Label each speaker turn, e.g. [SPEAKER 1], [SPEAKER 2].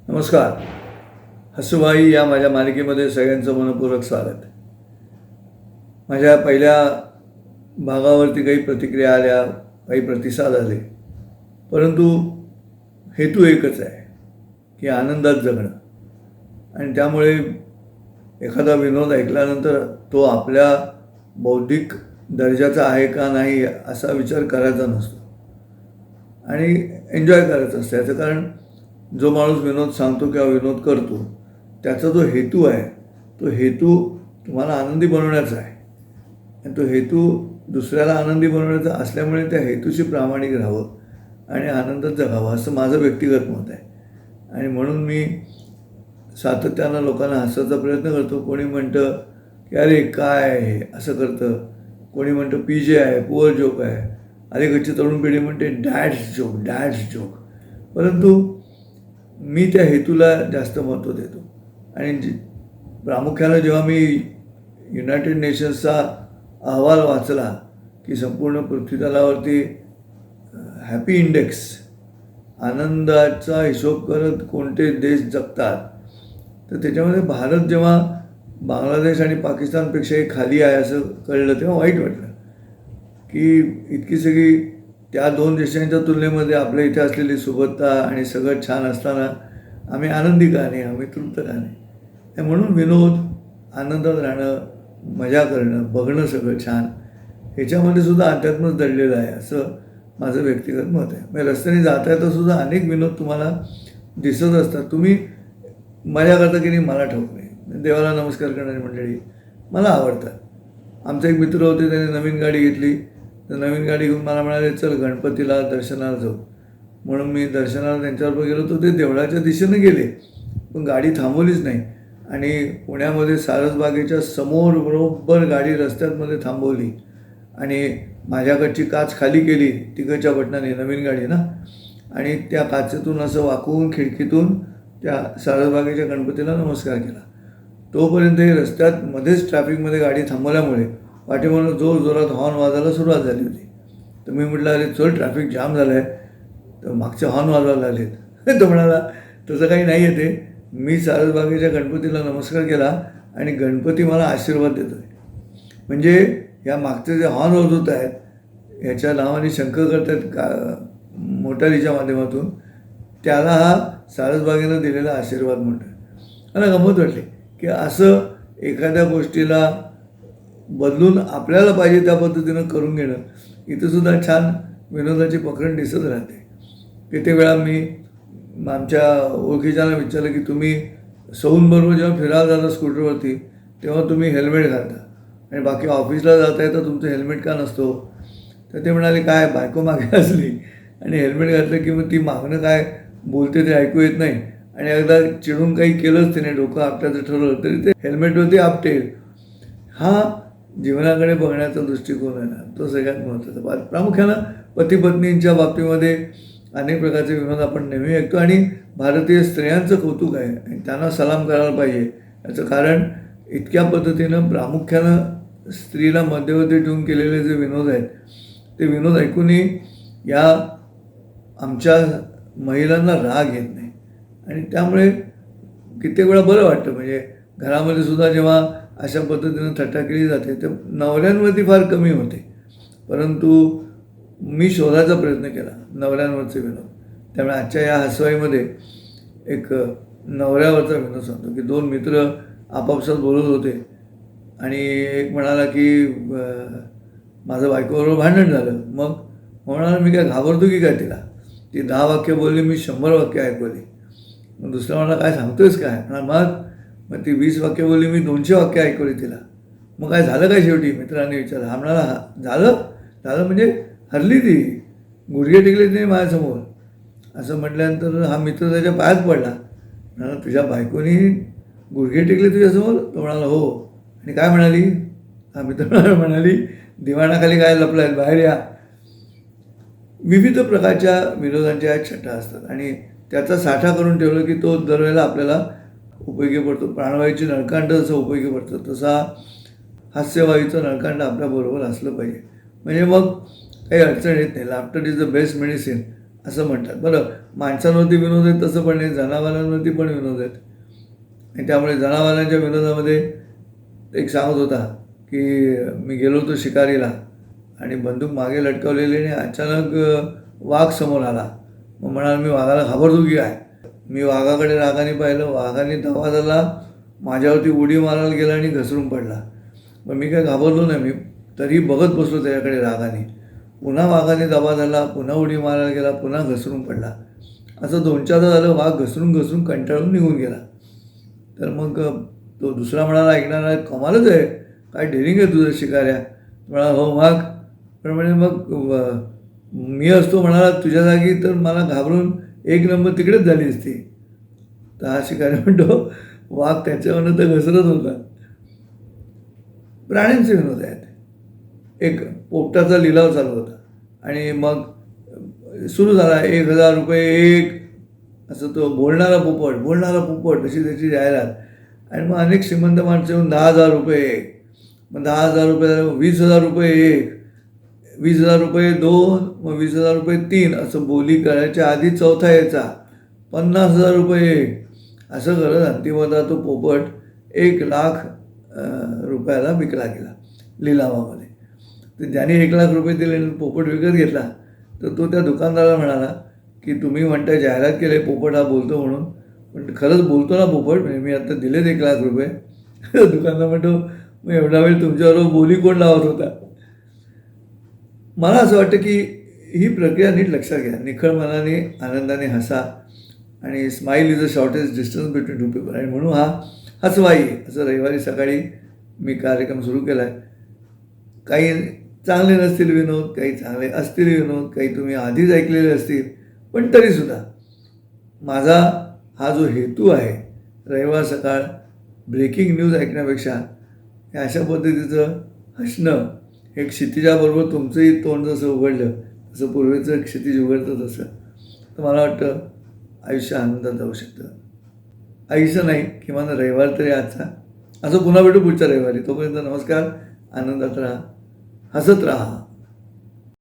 [SPEAKER 1] नमस्कार. हसूबाई या माझ्या मालिकेमध्ये सगळ्यांचं मनपूर्वक स्वागत. माझ्या पहिल्या भागावरती काही प्रतिक्रिया आल्या, काही प्रतिसाद आले, परंतु हेतू एकच आहे की आनंदात जगणं. आणि त्यामुळे एखादा विनोद ऐकल्यानंतर तो आपल्या बौद्धिक दर्जाचा आहे का नाही असा विचार करायचा नसतो आणि एन्जॉय करायचं असतं. याचं कारण जो माणूस विनोद सांगतो किंवा विनोद करतो त्याचा जो हेतू आहे तो हेतू तुम्हाला आनंदी बनवण्याचा आहे आणि तो हेतू दुसऱ्याला आनंदी बनवण्याचा असल्यामुळे त्या हेतूशी प्रामाणिक राहावं आणि आनंदात जगावं असं माझं व्यक्तिगत मत आहे. आणि म्हणून मी सातत्यानं लोकांना हसवायचा प्रयत्न करतो. कोणी म्हणतं की अरे काय आहे असं करतं, कोणी म्हणतं PJ आहे, पुअर जोक आहे, अलीकडची तरुण पिढी म्हणते डॅड्स जोक. परंतु मी त्या हेतूला जास्त महत्त्व देतो. आणि प्रामुख्यानं जेव्हा मी युनायटेड नेशन्सचा अहवाल वाचला की संपूर्ण पृथ्वीतलावरती हॅपी इंडेक्स, आनंदाचा हिशोब करत कोणते देश जगतात, तर त्याच्यामध्ये भारत जेव्हा बांगलादेश आणि पाकिस्तानपेक्षाही खाली आहे असं कळलं तेव्हा वाईट वाटलं की इतकी सगळी त्या दोन देशांच्या तुलनेमध्ये आपल्या इथे असलेली सुबत्ता आणि सगळं छान असताना आम्ही आनंदी का नाही, आम्ही तृप्त का नाही. म्हणून विनोद, आनंदात राहणं, मजा करणं, बघणं सगळं छान, ह्याच्यामध्ये सुद्धा अध्यात्मच दडलेलं आहे असं माझं व्यक्तिगत मत आहे. म्हणजे रस्त्याने जाता येता सुद्धा अनेक विनोद तुम्हाला दिसत असतात. तुम्ही मजा करता की नाही मला ठाऊक नाही. देवाला नमस्कार करणारी मंडळी मला आवडतात. आमचे एक मित्र होते, त्याने नवीन गाडी घेतली. तर नवीन गाडी घेऊन मला म्हणाले चल गणपतीला दर्शनाला जाऊ. म्हणून मी दर्शनाला त्यांच्याबरोबर गेलो. तर ते देवळाच्या दिशेने गेले पण गाडी थांबवलीच नाही आणि पुण्यामध्ये सारसबागेच्या समोर बरोबर गाडी रस्त्यामध्ये थांबवली आणि माझ्याकडची काच खाली केली तिकडच्या बटनाने, नवीन गाडी ना, आणि त्या काचेतून असं वाकवून खिडकीतून त्या सारसबागेच्या गणपतीला नमस्कार केला. तोपर्यंत रस्त्यात मध्येच ट्रॅफिकमध्ये गाडी थांबवल्यामुळे पाठीमागून जोरात हॉर्न वाजायला सुरुवात झाली होती. तर मी म्हटलं अरे चल ट्रॅफिक जाम झालं आहे, तर मागचे हॉर्न वाजवायला लागलेत. तो म्हणाला तसं काही नाही आहे, ते मी सारसबागेच्या गणपतीला नमस्कार केला आणि गणपती मला आशीर्वाद देतो आहे. म्हणजे या मागचे जे हॉर्न वाजवत आहेत ह्याच्या नावाने शंका करत आहेत का मोटारीच्या माध्यमातून, त्याला हा सारसबागेनं दिलेला आशीर्वाद म्हणतो. मला गंमत वाटली की असं एखाद्या गोष्टीला बदलून आपल्याला पाहिजे त्या पद्धतीनं करून घेणं इथंसुद्धा छान विनोदाची पकड दिसत राहते. किती वेळा मी आमच्या ओळखीच्याला विचारलं की तुम्ही सौंबरोबर जेव्हा फिरायला जाता स्कूटरवरती तेव्हा तुम्ही हेल्मेट घालता आणि बाकी ऑफिसला जाता येतं तुमचं हेल्मेट का नसतो. तर ते म्हणाले काय बायको मागे असली आणि हेल्मेट घातलं की मग ती मागणं काय बोलते ते ऐकू येत नाही आणि एकदा चिडून काही केलंच तिने, डोकं आपटायचं ठरवलं तरी ते हेल्मेटवरती आपटेल. हा जीवनाकडे बघण्याचा दृष्टिकोन आहे ना, तो सगळ्यात महत्त्वाचा. प्रामुख्यानं पती पत्नींच्या बाबतीमध्ये अनेक प्रकारचे विनोद आपण नेहमी ऐकतो आणि भारतीय स्त्रियांचं कौतुक आहे आणि त्यांना सलाम करायला पाहिजे. याचं कारण इतक्या पद्धतीनं प्रामुख्यानं स्त्रीला मध्यवर्ती ठेवून केलेले जे विनोद आहेत ते विनोद ऐकूनही या आमच्या महिलांना राग येत नाही आणि त्यामुळे कित्येक वेळा बरं वाटतं. म्हणजे घरामध्ये सुद्धा जेव्हा अशा पद्धतीनं थट्टा केली जाते तर नवऱ्यांवरती फार कमी होते, परंतु मी शोधायचा प्रयत्न केला नवऱ्यांवरचे विनोद. त्यामुळे आजच्या या हसवाईमध्ये एक नवऱ्यावरचा विनोद सांगतो की दोन मित्र आपापसात बोलत होते आणि एक म्हणाला की माझं बायकोबरोबर भांडण झालं. मग म्हणाला मी काय घाबरतो की काय तिला, ती 10 वाक्य बोलली, मी 100 वाक्य ऐकवली. मग दुसरा म्हणाला काय सांगतोयस काय, मग ती 20 वाक्य बोलली, मी 200 वाक्य ऐकवली तिला. मग काय झालं काय शेवटी, मित्रांनी विचारलं. हा म्हणाला झालं म्हणजे हरली ती, गुडघे टेकले तिने माझ्यासमोर. असं म्हटल्यानंतर हा मित्र त्याच्या पायात पडला. म्हणाला तुझ्या बायकोनी गुडघे टेकले तुझ्यासमोर. तो म्हणाला हो. आणि काय म्हणाली, हा मित्र म्हणाली दिवाणाखाली काय लपलं आहे बाहेर या. विविध प्रकारच्या विनोदांच्या छटा असतात आणि त्याचा साठा करून ठेवलं की तो दरवेळेला आपल्याला उपयोगी पडतो. प्राणवायूची नळकांड जसं उपयोगी पडतं तसा हास्यवायूचं नळकांड आपल्याबरोबर असलं पाहिजे. म्हणजे मग काही अडचण येत नाही. Laughter is the best medicine असं म्हणतात. बरं, माणसांवरती विनोद आहेत तसं पण नाही, जनावरांवरती पण विनोद आहेत. आणि त्यामुळे जनावरांच्या विनोदामध्ये एक सांगत होता की मी गेलो होतो शिकारीला आणि बंदूक मागे लटकवलेली आणि अचानक वाघ समोर आला. मग म्हणाला मी वाघाला घाबरतो की काय. मी वाघाकडे रागाने पाहिलं, वाघाने धावा झाला, माझ्यावरती उडी मारायला गेला आणि घसरून पडला. मग मी काय घाबरलो नाही, मी तरी बघत बसलो त्याच्याकडे रागाने. पुन्हा वाघाने दबा झाला, पुन्हा उडी मारायला गेला, पुन्हा घसरून पडला. असं 2-4दा झालं. वाघ घसरून कंटाळून निघून गेला. तर मग तो दुसरा म्हणाला ऐकणारा, कमालच आहे, काय डेअरिंग आहे तुझं शिकाऱ्या. म्हणाला हो वाघ, पण म्हणे मग मी असतो म्हणाला तुझ्या जागी तर मला घाबरून 1 नंबर तिकडेच झाली असती. तर हा शिकारी म्हणतो वाघ त्याच्यावरनं तर घसरत होता. प्राण्यांचे विनोद आहेत. एक पोपटाचा लिलाव चालू होता आणि मग सुरू झाला 1,000 रुपये एक, असं तो बोलणारा पोपट अशी त्याची जाहिरात. आणि मग अनेक श्रीमंत माणसं येऊन 10,000 रुपये एक, मग 10,000 रुपये 20,000 रुपये एक, 20,000 रुपये 2, मग 20,000 रुपये 3, असं बोली करायच्या आधी चौथा यायचा 50,000 रुपये एक. असं करत अंतिमतः तो पोपट 1,00,000 रुपयाला विकला गेला लिलावामध्ये. तर ज्याने 1,00,000 रुपये दिले पोपट विकत घेतला, तर तो त्या दुकानदाराला म्हणाला की तुम्ही म्हणताय जाहिरात केले पोपट हा बोलतो म्हणून, पण खरंच बोलतो ना पोपट, म्हणजे मी आता दिलेच 1,00,000 रुपये. दुकानदार म्हणतो मग एवढा वेळ तुमच्याबरोबर बोली कोण लावत होता. मला असं वाटतं की ही प्रक्रिया नीट लक्षात घ्या. निखळ मनाने आनंदाने हसा आणि smile is the shortest distance between two people. आणि म्हणून हा हसवाई असं रविवारी सकाळी मी कार्यक्रम सुरू केला आहे. काही चांगले नसतील विनोद, काही चांगले असतील विनोद, काही तुम्ही आधीच ऐकलेले असतील, पण तरीसुद्धा माझा हा जो हेतू आहे रविवार सकाळ ब्रेकिंग न्यूज ऐकण्यापेक्षा हे अशा पद्धतीचं हसणं, हे क्षितिजाबरोबर तुमचंही तोंड जसं उघडलं तसं पूर्वीचं क्षितिज उघडतं तसं, तर मला वाटतं आयुष्य आनंदात जाऊ शकतं. आयुष्य नाही, किमान रविवार तरी आजचा. असं पुन्हा भेटू पुढच्या रविवारी. तोपर्यंत नमस्कार, आनंदात राहा, हसत राहा.